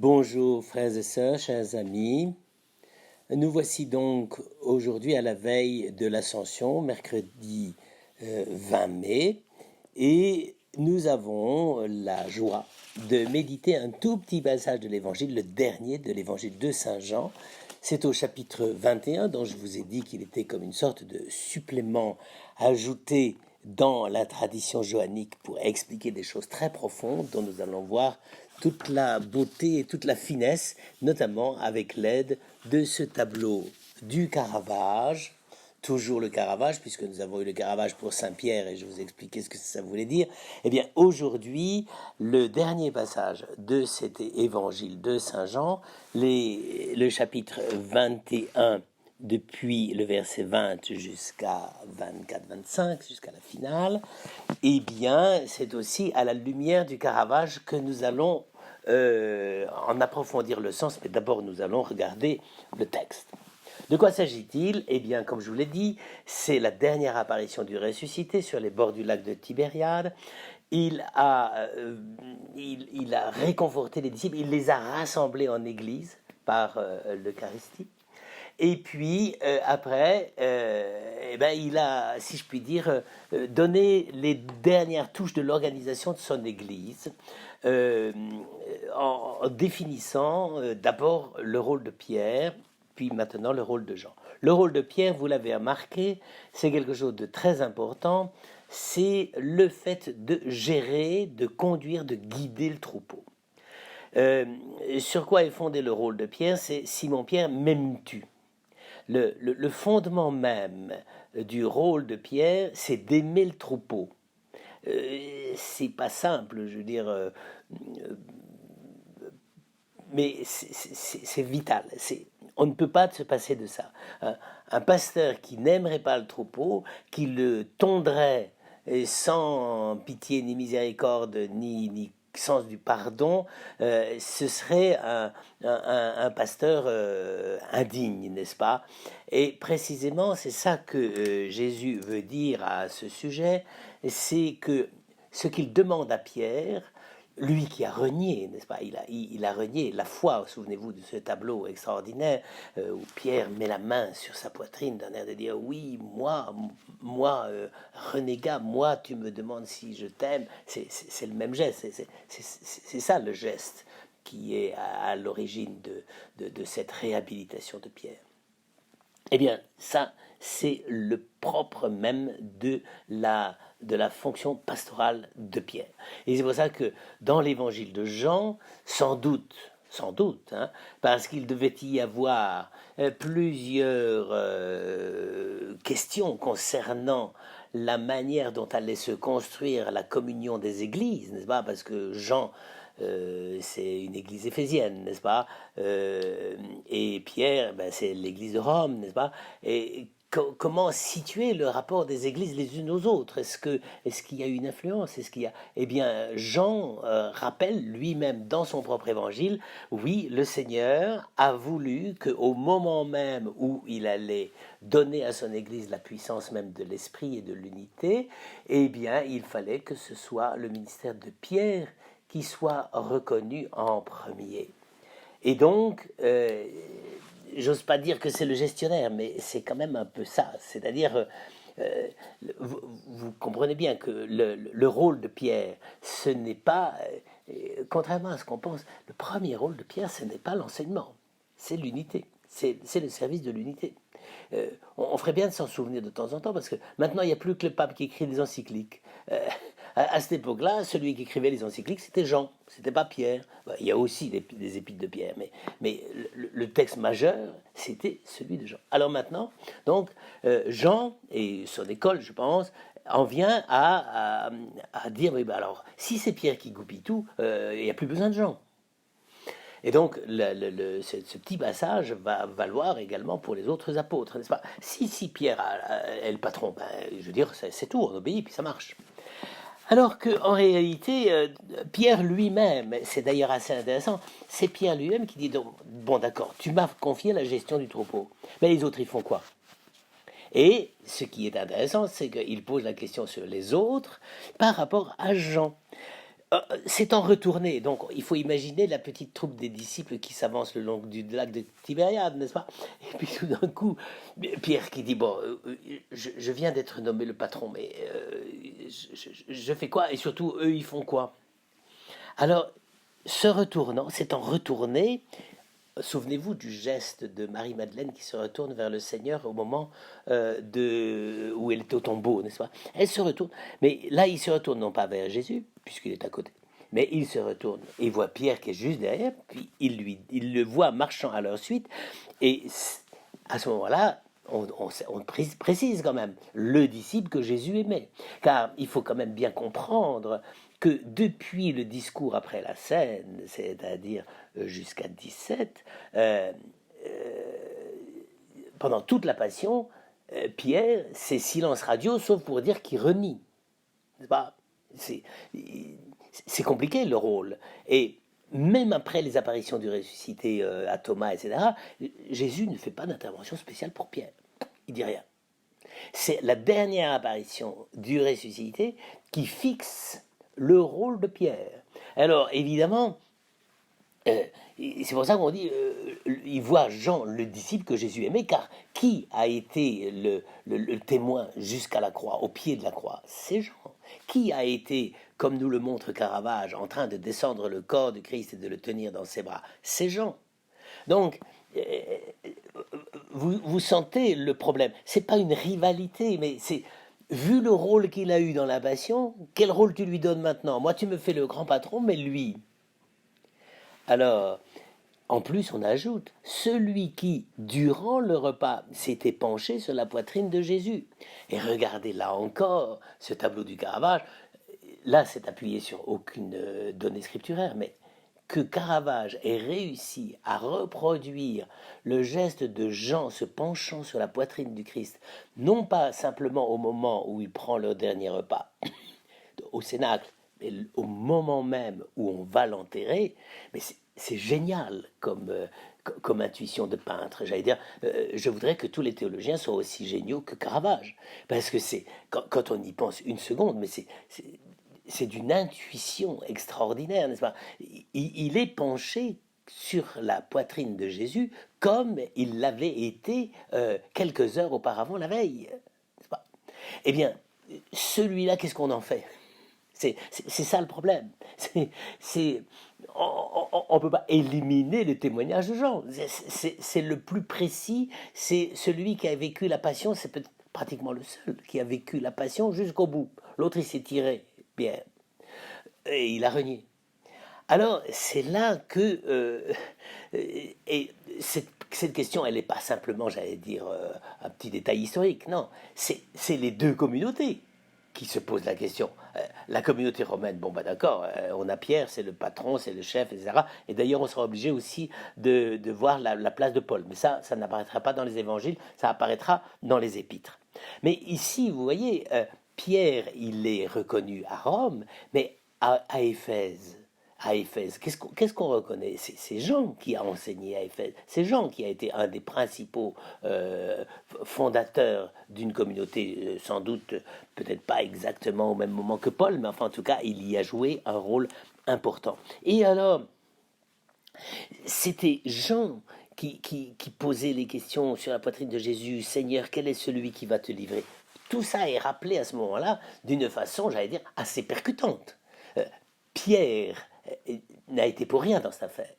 Bonjour frères et sœurs, chers amis. Nous voici donc aujourd'hui à la veille de l'Ascension, mercredi 20 mai, et nous avons la joie de méditer un tout petit passage de l'Évangile, le dernier de l'Évangile de Saint Jean. C'est au chapitre 21 dont je vous ai dit qu'il était comme une sorte de supplément ajouté dans la tradition johannique pour expliquer des choses très profondes dont nous allons voir toute la beauté et toute la finesse, notamment avec l'aide de ce tableau du Caravage, toujours le Caravage, puisque nous avons eu le Caravage pour Saint-Pierre et je vous ai expliqué ce que ça voulait dire. Eh bien, aujourd'hui, le dernier passage de cet évangile de Saint Jean, le chapitre 21, depuis le verset 20 jusqu'à 24-25, jusqu'à la finale, eh bien, c'est aussi à la lumière du Caravage que nous allons en approfondir le sens, mais d'abord nous allons regarder le texte. De quoi s'agit-il? Eh bien, comme je vous l'ai dit, c'est la dernière apparition du ressuscité sur les bords du lac de Tibériade. Il a réconforté les disciples, il les a rassemblés en église par l'Eucharistie. Et puis, après, il a, si je puis dire, donné les dernières touches de l'organisation de son Église, en définissant d'abord le rôle de Pierre, puis maintenant le rôle de Jean. Le rôle de Pierre, vous l'avez remarqué, c'est quelque chose de très important, c'est le fait de gérer, de conduire, de guider le troupeau. Sur quoi est fondé le rôle de Pierre? C'est Simon-Pierre, m'aimes-tu? Le fondement même du rôle de Pierre, c'est d'aimer le troupeau. C'est pas simple, je veux dire, mais c'est vital. On ne peut pas se passer de ça. Un pasteur qui n'aimerait pas le troupeau, qui le tondrait sans pitié ni miséricorde ni sens du pardon, ce serait un pasteur indigne, n'est-ce pas? Et précisément, c'est ça que Jésus veut dire à ce sujet, c'est que ce qu'il demande à Pierre, lui qui a renié, n'est-ce pas, il a renié la foi. Souvenez-vous de ce tableau extraordinaire où Pierre met la main sur sa poitrine d'un air de dire oui, moi, renégat, moi, tu me demandes si je t'aime. C'est le même geste, c'est ça le geste qui est à l'origine de cette réhabilitation de Pierre. Eh bien, ça, c'est le propre même de la fonction pastorale de Pierre. Et c'est pour ça que dans l'évangile de Jean, sans doute, hein, parce qu'il devait y avoir plusieurs questions concernant la manière dont allait se construire la communion des églises, n'est-ce pas? Parce que Jean, c'est une église éphésienne, n'est-ce pas? Et Pierre, c'est l'église de Rome, n'est-ce pas? Et comment situer le rapport des églises les unes aux autres? Est-ce qu'il y a une influence? Eh bien, Jean rappelle lui-même dans son propre évangile, oui, le Seigneur a voulu qu'au moment même où il allait donner à son église la puissance même de l'esprit et de l'unité, eh bien, il fallait que ce soit le ministère de Pierre qui soit reconnu en premier. Et donc, j'ose pas dire que c'est le gestionnaire, mais c'est quand même un peu ça. C'est-à-dire, vous comprenez bien que le rôle de Pierre, ce n'est pas, contrairement à ce qu'on pense, le premier rôle de Pierre, ce n'est pas l'enseignement, c'est l'unité, c'est le service de l'unité. On ferait bien de s'en souvenir de temps en temps, parce que maintenant, il n'y a plus que le pape qui écrit des encycliques. À cette époque-là, celui qui écrivait les encycliques, c'était Jean, c'était pas Pierre. Il y a aussi des épîtres de Pierre, mais le texte majeur, c'était celui de Jean. Alors maintenant, donc, Jean et son école, je pense, en vient à dire, oui, alors, si c'est Pierre qui goupille tout, il n'y a plus besoin de Jean. Et donc, ce petit passage va valoir également pour les autres apôtres, n'est-ce pas? Si Pierre est le patron, je veux dire, c'est tout, on obéit, puis ça marche. Alors qu'en réalité, Pierre lui-même, c'est d'ailleurs assez intéressant, c'est Pierre lui-même qui dit, donc, bon d'accord, tu m'as confié la gestion du troupeau, mais les autres, ils font quoi? Et ce qui est intéressant, c'est qu'il pose la question sur les autres par rapport à Jean. S'étant retourné, donc il faut imaginer la petite troupe des disciples qui s'avance le long du lac de Tibériade, n'est-ce pas? Et puis tout d'un coup, Pierre qui dit, bon, je viens d'être nommé le patron, mais je fais quoi? Et surtout, eux, ils font quoi? Alors, se retournant, s'étant retourné, souvenez-vous du geste de Marie-Madeleine qui se retourne vers le Seigneur au moment où elle est au tombeau, n'est-ce pas? Elle se retourne, mais là, il se retourne non pas vers Jésus, puisqu'il est à côté, mais il se retourne et voit Pierre qui est juste derrière, puis il le voit marchant à leur suite, et à ce moment-là, on précise quand même le disciple que Jésus aimait, car il faut quand même bien comprendre que depuis le discours après la scène, c'est-à-dire jusqu'à 17, pendant toute la Passion, Pierre, c'est silence radio, sauf pour dire qu'il renie. C'est compliqué le rôle. Et même après les apparitions du ressuscité à Thomas, etc., Jésus ne fait pas d'intervention spéciale pour Pierre. Il dit rien. C'est la dernière apparition du ressuscité qui fixe le rôle de Pierre. Alors, évidemment, c'est pour ça qu'on dit, il voit Jean, le disciple que Jésus aimait, car qui a été le témoin jusqu'à la croix, au pied de la croix? C'est Jean. Qui a été, comme nous le montre Caravage, en train de descendre le corps de Christ et de le tenir dans ses bras? C'est Jean. Donc, vous sentez le problème. C'est pas une rivalité, mais c'est, vu le rôle qu'il a eu dans la Passion, quel rôle tu lui donnes maintenant? Moi, tu me fais le grand patron, mais lui. Alors, en plus, on ajoute, celui qui, durant le repas, s'était penché sur la poitrine de Jésus. Et regardez là encore ce tableau du Caravage. Là, c'est appuyé sur aucune donnée scripturaire, mais que Caravage ait réussi à reproduire le geste de Jean se penchant sur la poitrine du Christ, non pas simplement au moment où il prend le dernier repas au Cénacle, mais au moment même où on va l'enterrer, mais c'est génial comme intuition de peintre. J'allais dire, je voudrais que tous les théologiens soient aussi géniaux que Caravage, parce que c'est quand on y pense une seconde, mais c'est d'une intuition extraordinaire, n'est-ce pas? Il est penché sur la poitrine de Jésus comme il l'avait été quelques heures auparavant la veille, n'est-ce pas? Eh bien, celui-là, qu'est-ce qu'on en fait? C'est ça le problème. On ne peut pas éliminer le témoignage de Jean. C'est le plus précis, c'est celui qui a vécu la Passion, c'est pratiquement le seul qui a vécu la Passion jusqu'au bout. L'autre, il s'est tiré, bien, et il a renié. Alors, c'est là que... et cette question, elle n'est pas simplement, j'allais dire, un petit détail historique, non. C'est les deux communautés qui se posent la question. La communauté romaine, bon bah d'accord, on a Pierre, c'est le patron, c'est le chef, etc. Et d'ailleurs, on sera obligé aussi de voir la place de Paul. Mais ça n'apparaîtra pas dans les évangiles, ça apparaîtra dans les épîtres. Mais ici, vous voyez, Pierre, il est reconnu à Rome, mais à Éphèse, qu'est-ce qu'on reconnaît? C'est Jean qui a enseigné à Éphèse. C'est Jean qui a été un des principaux fondateurs d'une communauté, sans doute, peut-être pas exactement au même moment que Paul, mais enfin, en tout cas, il y a joué un rôle important. Et alors, c'était Jean qui posait les questions sur la poitrine de Jésus. Seigneur, quel est celui qui va te livrer? Tout ça est rappelé à ce moment-là d'une façon, j'allais dire, assez percutante. Pierre n'a été pour rien dans cette affaire.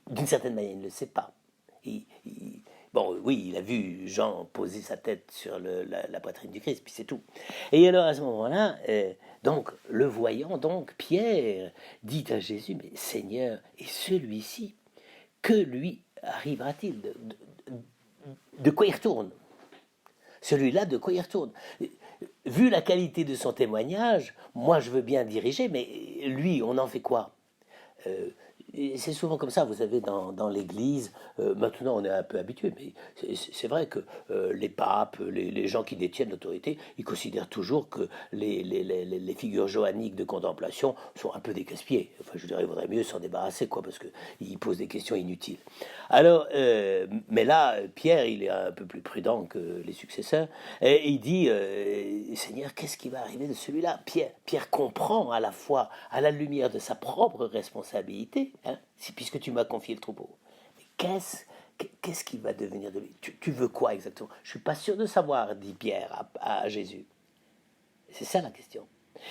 D'une certaine manière, il ne le sait pas. Bon, oui, il a vu Jean poser sa tête sur la poitrine du Christ, puis c'est tout. Et alors, à ce moment-là, donc, le voyant, donc, Pierre dit à Jésus, mais Seigneur, et celui-ci, que lui arrivera-t-il? De quoi il retourne? Celui-là, de quoi il retourne? Vu la qualité de son témoignage, moi je veux bien diriger, mais lui, on en fait quoi? Et c'est souvent comme ça, vous savez, dans l'Église, maintenant on est un peu habitué, mais c'est vrai que les papes, les gens qui détiennent l'autorité, ils considèrent toujours que les figures johanniques de contemplation sont un peu des casse-pieds. Enfin, je dirais, il vaudrait mieux s'en débarrasser, quoi, parce qu'ils posent des questions inutiles. Alors, mais là, Pierre, il est un peu plus prudent que les successeurs, et il dit, Seigneur, qu'est-ce qui va arriver de celui-là? Pierre comprend à la fois, à la lumière de sa propre responsabilité, hein, puisque tu m'as confié le troupeau. Mais qu'est-ce qui va devenir de lui? Tu veux quoi exactement? Je ne suis pas sûr de savoir, dit Pierre à Jésus. C'est ça la question.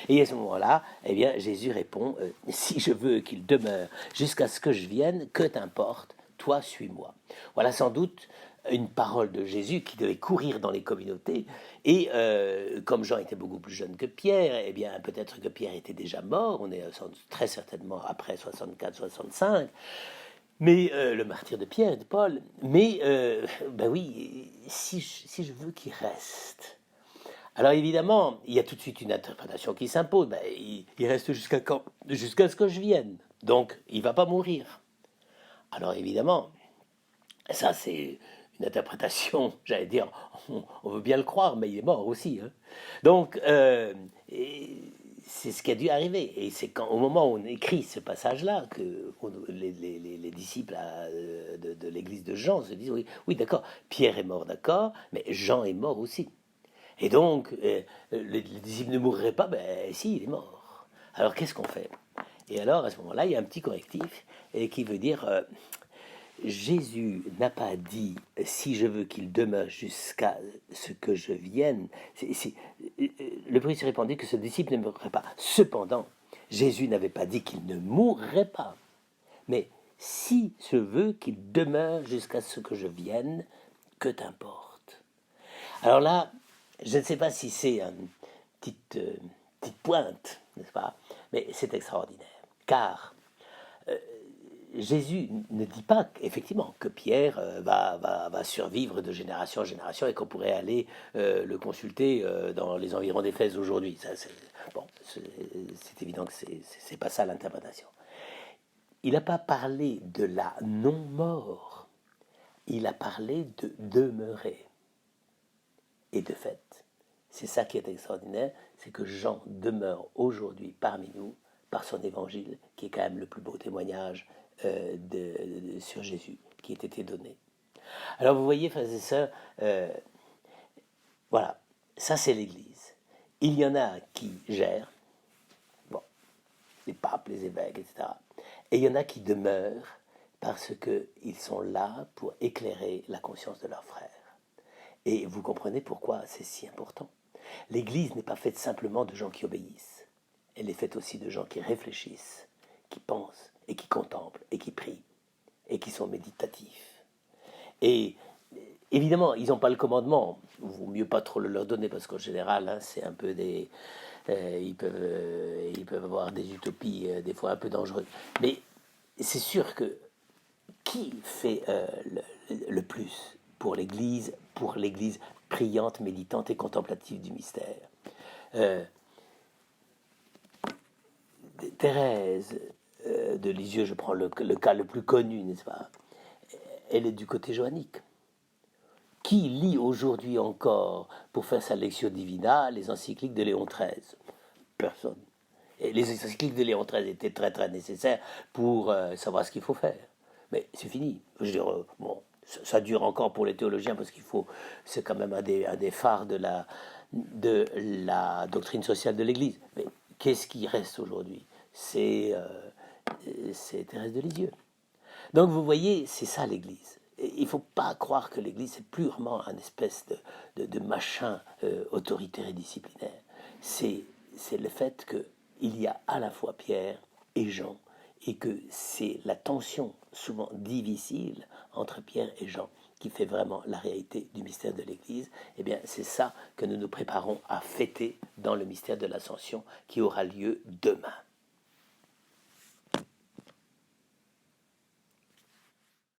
Et à ce moment-là, eh bien, Jésus répond, si je veux qu'il demeure jusqu'à ce que je vienne, que t'importe, toi suis-moi. Voilà sans doute une parole de Jésus qui devait courir dans les communautés. Et comme Jean était beaucoup plus jeune que Pierre, eh bien, peut-être que Pierre était déjà mort, on est très certainement après 64-65, mais le martyr de Pierre et de Paul. Mais, ben oui, si je veux qu'il reste. Alors évidemment, il y a tout de suite une interprétation qui s'impose. Ben, il reste jusqu'à quand? Jusqu'à ce que je vienne. Donc, il ne va pas mourir. Alors évidemment, ça c'est une interprétation, j'allais dire, on veut bien le croire, mais il est mort aussi. Hein. Donc, c'est ce qui a dû arriver. Et c'est au moment où on écrit ce passage-là que les disciples de l'église de Jean se disent, oui, oui d'accord, Pierre est mort, d'accord, mais Jean est mort aussi. Et donc, les disciples ne mourraient pas, ben si, il est mort. Alors qu'est-ce qu'on fait? Et alors, à ce moment-là, il y a un petit correctif qui veut dire, Jésus n'a pas dit, si je veux qu'il demeure jusqu'à ce que je vienne. Le priest répondit que ce disciple ne mourrait pas. Cependant, Jésus n'avait pas dit qu'il ne mourrait pas. Mais si je veux qu'il demeure jusqu'à ce que je vienne, que t'importe? Alors là, je ne sais pas si c'est une petite pointe, n'est-ce pas? Mais c'est extraordinaire. Car Jésus ne dit pas effectivement que Pierre va survivre de génération en génération et qu'on pourrait aller le consulter dans les environs d'Éphèse aujourd'hui. Bon, c'est évident que c'est pas ça l'interprétation. Il n'a pas parlé de la non-mort, il a parlé de demeurer. Et de fait, c'est ça qui est extraordinaire, c'est que Jean demeure aujourd'hui parmi nous par son évangile, qui est quand même le plus beau témoignage sur Jésus qui ait été donné. Alors vous voyez, frères et sœurs, voilà, ça c'est l'Église. Il y en a qui gèrent, bon, les papes, les évêques, etc. Et il y en a qui demeurent parce qu'ils sont là pour éclairer la conscience de leurs frères. Et vous comprenez pourquoi c'est si important. L'Église n'est pas faite simplement de gens qui obéissent. Elle est faite aussi de gens qui réfléchissent, qui pensent, et qui contemplent, et qui prient, et qui sont méditatifs. Et évidemment, ils n'ont pas le commandement. Il vaut mieux pas trop le leur donner, parce qu'en général, hein, c'est un peu des... ils peuvent avoir des utopies, des fois un peu dangereuses. Mais c'est sûr que qui fait le plus pour l'Église priante, méditante et contemplative du mystère? Thérèse de Lisieux, je prends le cas le plus connu, n'est-ce pas? Elle est du côté johannique. Qui lit aujourd'hui encore, pour faire sa lectio divina, les encycliques de Léon XIII? Personne. Et les encycliques de Léon XIII étaient très très nécessaires pour savoir ce qu'il faut faire. Mais c'est fini. Je veux dire, bon, ça dure encore pour les théologiens parce c'est quand même un des phares de la doctrine sociale de l'Église. Mais qu'est-ce qui reste aujourd'hui? C'est Thérèse de Lisieux. Donc vous voyez, c'est ça l'Église. Il ne faut pas croire que l'Église c'est purement un espèce de machin autoritaire et disciplinaire. C'est le fait qu'il y a à la fois Pierre et Jean, et que c'est la tension souvent difficile entre Pierre et Jean qui fait vraiment la réalité du mystère de l'Église. Eh bien, c'est ça que nous nous préparons à fêter dans le mystère de l'Ascension qui aura lieu demain.